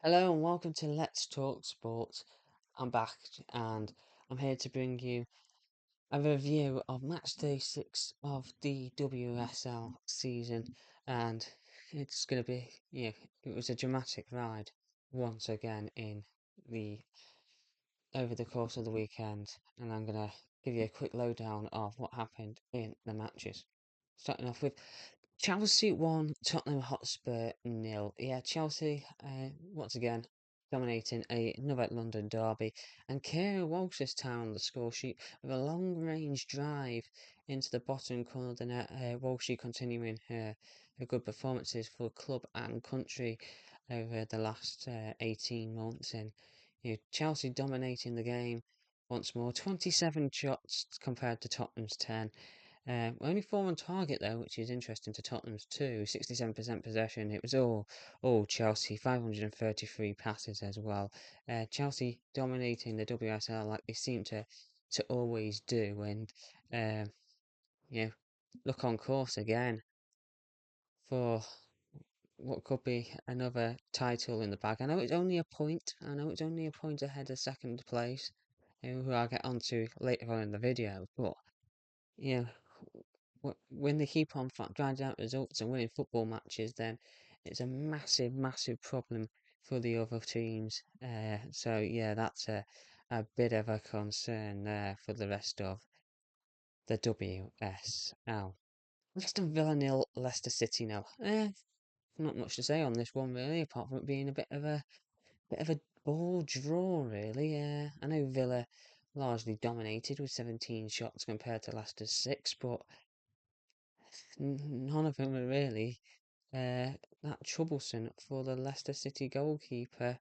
Hello and welcome to Let's Talk Sport. I'm back and I'm here to bring you a review of match day 6 of the WSL season, and it's going to be, it was a dramatic ride once again in the over the course of the weekend, and I'm going to give you a quick lowdown of what happened in the matches. Starting off with Chelsea 1, Tottenham Hotspur 0. Yeah, Chelsea once again dominating another London derby, and Keira Walsh's time on the score sheet with a long-range drive into the bottom corner of the net. Walshy continuing her good performances for club and country over the last 18 months, and Chelsea dominating the game once more. 27 shots compared to Tottenham's 10. Only 4 on target though, which is interesting to Tottenham's too. 67% possession. It was all Chelsea. 533 passes as well. Chelsea dominating the WSL like they seem to always do, and um, you know, look on course again for what could be another title in the bag. I know it's only a point. I know it's only a point ahead of second place, who I'll get onto later on in the video, but. Yeah, when they keep on grinding out results and winning football matches, then it's a massive, massive problem for the other teams. So yeah, that's a bit of a concern there for the rest of the WSL. Aston Villa 0, Leicester City 0. Not much to say on this one really, apart from it being a bit of a ball draw really. I know Villa largely dominated with 17 shots compared to Leicester's 6, but none of them are really that troublesome for the Leicester City goalkeeper,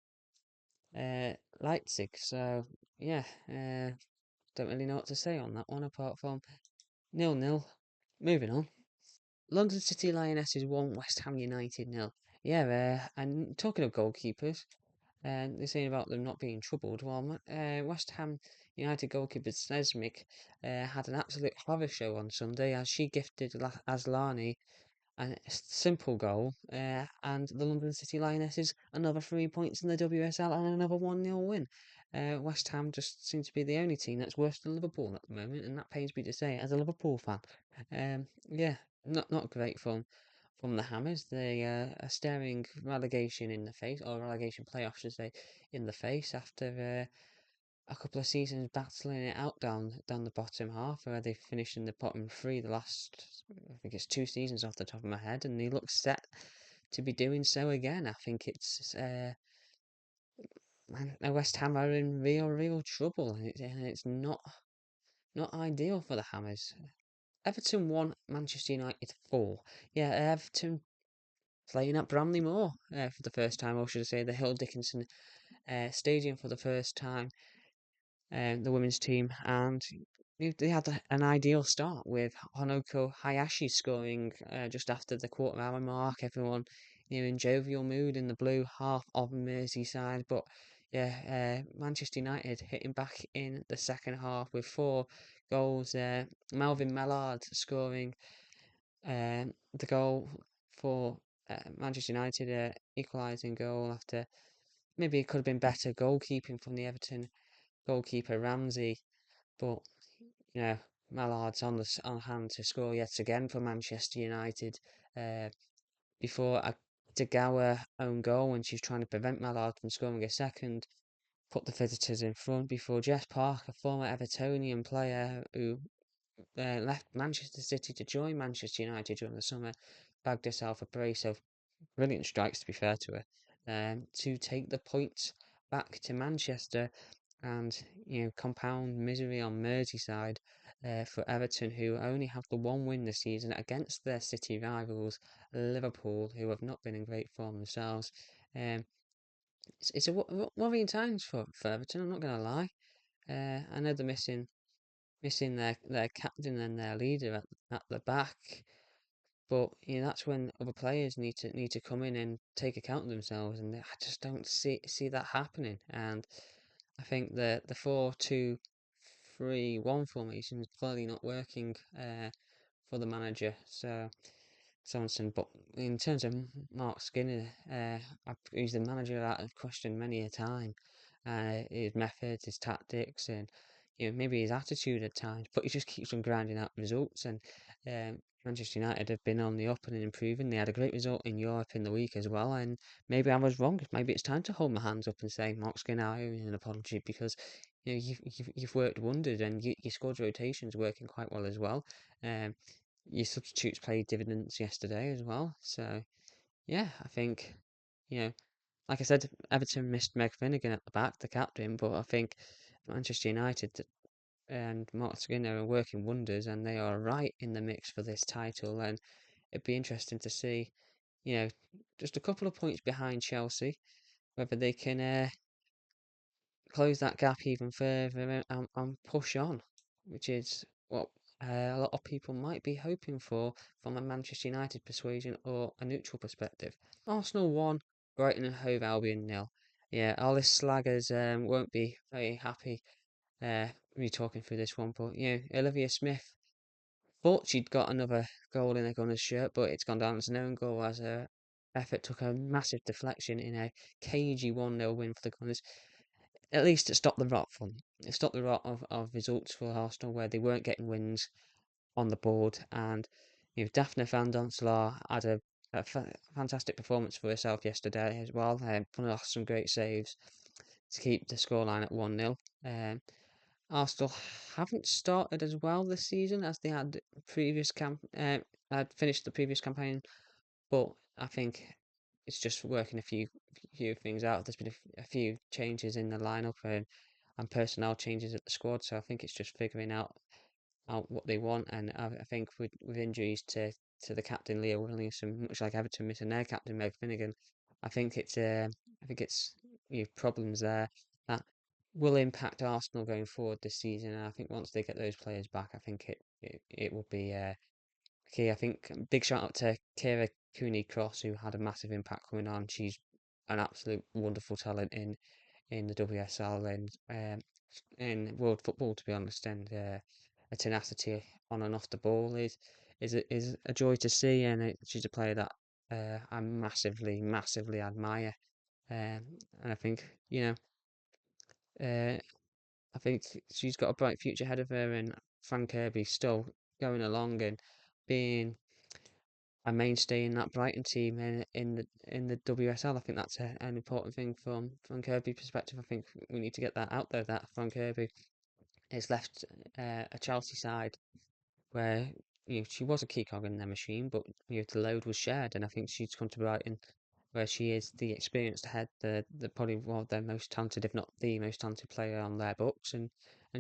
Leipzig. So, yeah, don't really know what to say on that one apart from 0-0. Moving on. London City Lionesses 1, West Ham United 0. Yeah, and talking of goalkeepers, they're saying about them not being troubled. Well, West Ham United goalkeeper Slesmik had an absolute horror show on Sunday as she gifted Aslani a simple goal, and the London City Lionesses another 3 points in the WSL and another 1-0 win. West Ham just seem to be the only team that's worse than Liverpool at the moment, and that pains me to say as a Liverpool fan. Yeah, not great from the Hammers. They are staring relegation in the face, or relegation playoffs, should say, in the face after a couple of seasons battling it out down the bottom half, where they finished in the bottom three the last, I think it's 2 seasons off the top of my head, and they look set to be doing so again. I think it's man, West Ham are in real trouble, and it's not ideal for the Hammers. Everton 1, Manchester United 4. Yeah, Everton playing at Bramley Moor for the first time, or should I say the Hill Dickinson Stadium for the first time, the women's team, and they had an ideal start with Honoko Hayashi scoring just after the quarter-hour mark. Everyone, in jovial mood in the blue half of Merseyside, but yeah, Manchester United hitting back in the second half with 4 goals. Melvin Mellard scoring the goal for Manchester United, equalising goal after maybe it could have been better goalkeeping from the Everton goalkeeper Ramsey, but you know, Mallard's on hand to score yet again for Manchester United. Uh, before a Degawa own goal when she was trying to prevent Mallard from scoring a second, put the visitors in front before Jess Parker, former Evertonian player who left Manchester City to join Manchester United during the summer, bagged herself a brace of brilliant strikes, to be fair to her, to take the points back to Manchester and compound misery on Merseyside for Everton, who only have the one win this season against their city rivals Liverpool, who have not been in great form themselves. Um, it's a worrying times for Everton. I'm not going to lie. I know they're missing their captain and their leader at the back, but that's when other players need to come in and take account of themselves, and I just don't see that happening. And I think the 4-2-3-1 formation is clearly not working for the manager. So Sorensen. But in terms of Mark Skinner, he's the manager that I've questioned many a time. His methods, his tactics, and maybe his attitude at times. But he just keeps on grinding out results. And Manchester United have been on the up and improving. They had a great result in Europe in the week as well. And maybe I was wrong. Maybe it's time to hold my hands up and say, Mark Skinner, I owe you an apology because you've worked wonders and your squad rotation's working quite well as well. Um, your substitutes played dividends yesterday as well. So yeah, I think you know, like I said, Everton missed Meg Finnegan at the back, the captain, but I think Manchester United and Mark Skinner are working wonders, and they are right in the mix for this title. And it'd be interesting to see, you know, just a couple of points behind Chelsea, whether they can close that gap even further and push on, which is what a lot of people might be hoping for from a Manchester United persuasion or a neutral perspective. Arsenal 1, Brighton and Hove Albion nil. Yeah, all the slaggers won't be very happy me talking through this one, but Olivia Smith thought she'd got another goal in a Gunners shirt, but it's gone down as an own goal as her effort took a massive deflection in a cagey 1-0 win for the Gunners. At least it stopped the rot from it stopped the rot of results for Arsenal where they weren't getting wins on the board. And Daphne van Donselaar had a fantastic performance for herself yesterday as well. Pulling off some great saves to keep the scoreline at 1-0. Arsenal haven't started as well this season as they had had finished the previous campaign, but I think it's just working a few things out. There's been a few changes in the lineup and personnel changes at the squad, so I think it's just figuring out what they want. And I think with injuries to the captain Leah Williamson, much like Everton missing their captain Meg Finnegan, I think it's problems there that will impact Arsenal going forward this season. And I think once they get those players back, I think it will be key. I think big shout out to Kira Cooney Cross who had a massive impact coming on. She's an absolute wonderful talent in the WSL and in world football, to be honest. And a tenacity on and off the ball is a joy to see. And she's a player that I massively admire. And I think uh, I think she's got a bright future ahead of her. And Frank Kirby's still going along and being a mainstay in that Brighton team in the WSL. I think that's an important thing from Kirby's perspective. I think we need to get that out there that Frank Kirby has left a Chelsea side where she was a key cog in their machine, but the load was shared, and I think she's come to Brighton where she is the experienced head, the probably one of their most talented, if not the most talented player on their books, and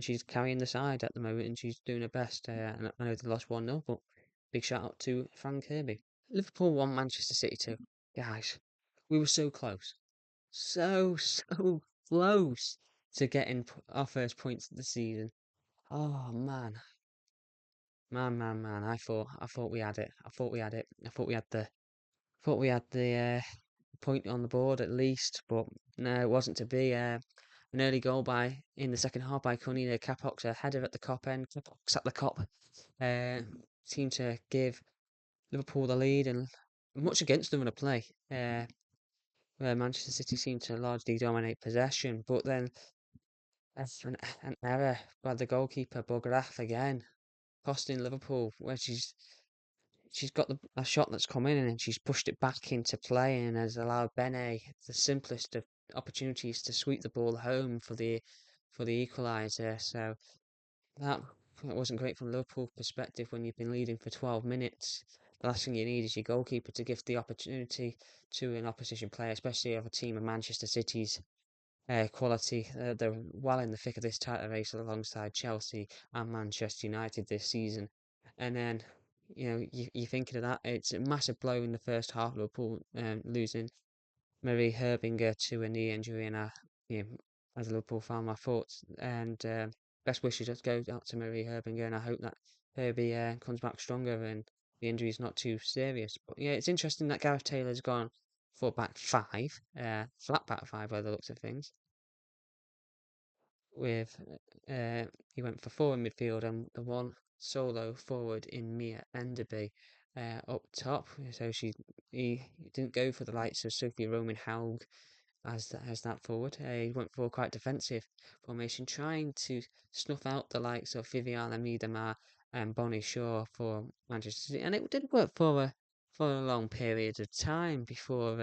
she's carrying the side at the moment, and she's doing her best. And I know they lost 1-0, but big shout out to Frank Kirby. Liverpool won Manchester City 2. Guys, we were so close. So close to getting our first points of the season. Oh man. I thought we had it. I thought we had it. I thought we had the point on the board at least, but no, it wasn't to be. An early goal by in the second half by Kunina Capox, a header at the cop end. Capox at the cop. Uh, Seemed to give Liverpool the lead and much against them in a play. Where Manchester City seemed to largely dominate possession, but then an error by the goalkeeper Bograf again, costing Liverpool, where she's got a shot that's come in and she's pushed it back into play and has allowed Bene the simplest of opportunities to sweep the ball home for the equaliser. So that wasn't great from Liverpool perspective when you've been leading for 12 minutes. The last thing you need is your goalkeeper to give the opportunity to an opposition player, especially of a team of Manchester City's quality. They're well in the thick of this title race alongside Chelsea and Manchester United this season. And then, you're thinking of that. It's a massive blow in the first half, Liverpool losing Marie Herbinger to a knee injury. And as a Liverpool fan, my thoughts and best wishes just go out to Marie Herbinger. And I hope that Herbie comes back stronger and the injury's not too serious. But yeah, it's interesting that Gareth Taylor's gone for back five, flat back five by the looks of things with he went for four in midfield and the one solo forward in Mia Enderby. up top. So he didn't go for the likes of Sophie Roman Haug as that forward. He went for a quite defensive formation, trying to snuff out the likes of Viviana Miedema and Bonnie Shaw for Manchester City, and it did work for a long period of time before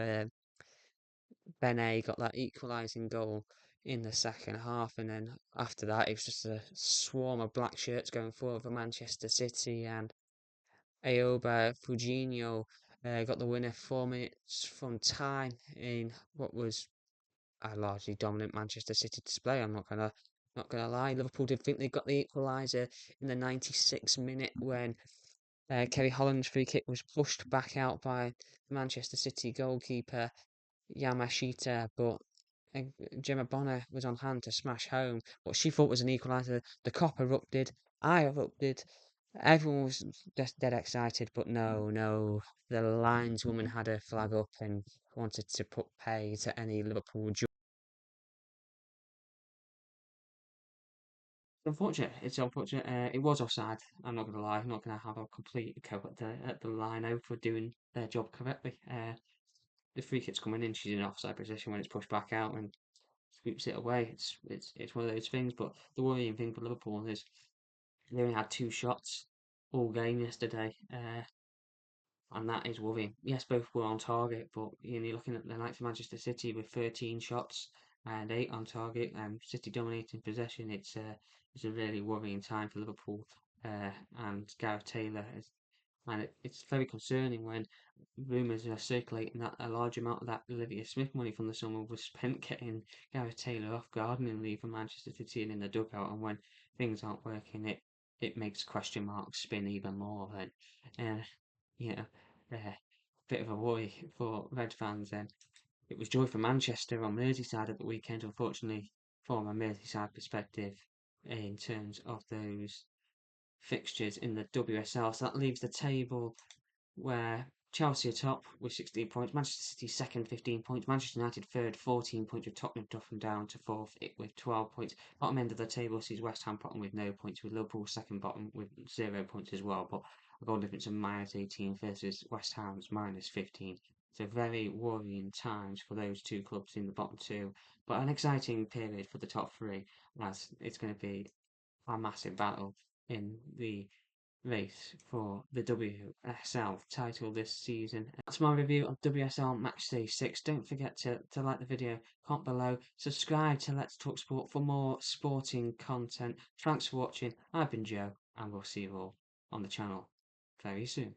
Benet got that equalising goal in the second half, and then after that it was just a swarm of black shirts going forward for Manchester City, and Ayoba Fujinho got the winner 4 minutes from time in what was a largely dominant Manchester City display. I'm not gonna lie. Liverpool did think they got the equaliser in the 96th minute when Kerry Holland's free kick was pushed back out by the Manchester City goalkeeper Yamashita, but Gemma Bonner was on hand to smash home what she thought was an equaliser. The cop erupted. I erupted. Everyone was just dead excited, but no. The lineswoman had her flag up and wanted to put pay to any Liverpool. Unfortunate. It's unfortunate. It was offside. I'm not gonna lie. I'm not gonna have a complete go at the lino for doing their job correctly. The free kick's coming in. She's in offside position when it's pushed back out and sweeps it away. It's one of those things. But the worrying thing for Liverpool is they only had 2 shots all game yesterday. And that is worrying. Yes, both were on target, but you're looking at the likes of Manchester City with 13 shots and 8 on target, and City dominating possession. It's a really worrying time for Liverpool, and Gareth Taylor and it's very concerning when rumours are circulating that a large amount of that Olivia Smith money from the summer was spent getting Gareth Taylor off gardening leave for Manchester City and in the dugout, and when things aren't working, it makes question marks spin even more. Then, you know, bit of a worry for Red fans. Then it was joy for Manchester on Merseyside at the weekend. Unfortunately, from a Merseyside perspective, in terms of those fixtures in the WSL. So that leaves the table where Chelsea are top with 16 points, Manchester City second, 15 points, Manchester United third, 14 points, with Tottenham dropping down to fourth with 12 points. Bottom end of the table sees West Ham bottom with no points, with Liverpool second bottom with 0 points as well, but a goal difference of -18 versus West Ham's -15. So very worrying times for those two clubs in the bottom two, but an exciting period for the top three, as it's going to be a massive battle in the race for the WSL title this season. That's my review of WSL Matchday 6. Don't forget to like the video, comment below, subscribe to Let's Talk Sport for more sporting content. Thanks for watching. I've been Joe, and we'll see you all on the channel very soon.